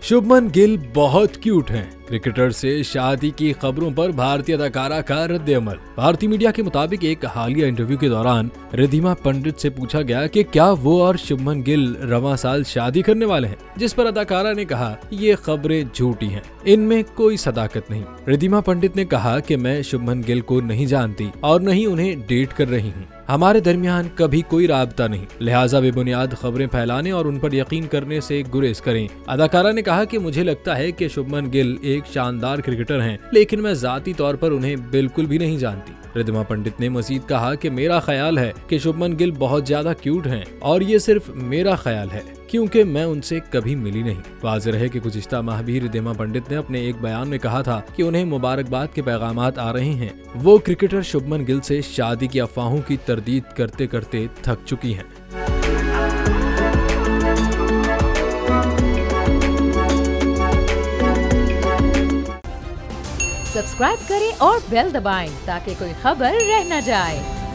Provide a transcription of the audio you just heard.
शुभमन गिल बहुत क्यूट हैं। क्रिकेटर से शादी की खबरों पर भारतीय अदाकारा का रद्द-ए-अमल। भारतीय मीडिया के मुताबिक एक हालिया इंटरव्यू के दौरान रिद्धिमा पंडित से पूछा गया कि क्या वो और शुभमन गिल रवां साल शादी करने वाले हैं, जिस पर अदाकारा ने कहा ये खबरें झूठी हैं, इनमें कोई सदाकत नहीं। रिद्धिमा पंडित ने कहा कि मैं शुभमन गिल को नहीं जानती और न ही उन्हें डेट कर रही हूँ। हमारे दरमियान कभी कोई राबता नहीं, लिहाजा बेबुनियाद खबरें फैलाने और उन पर यकीन करने से गुरेज करें। अदाकारा ने कहा कि मुझे लगता है कि शुभमन गिल एक शानदार क्रिकेटर हैं, लेकिन मैं जाती तौर पर उन्हें बिल्कुल भी नहीं जानती। रिद्धिमा पंडित ने मजीद कहा कि मेरा ख्याल है कि शुभमन गिल बहुत ज्यादा क्यूट हैं और ये सिर्फ मेरा ख्याल है, क्योंकि मैं उनसे कभी मिली नहीं। वाज़ेह है कि गुज़िश्ता माह भी रिद्धिमा पंडित ने अपने एक बयान में कहा था कि उन्हें मुबारकबाद के पैगामात आ रहे हैं। वो क्रिकेटर शुभमन गिल से शादी की अफवाहों की तरदीद करते करते थक चुकी हैं। सब्सक्राइब करें और बेल दबाएं ताकि कोई खबर रह न जाए।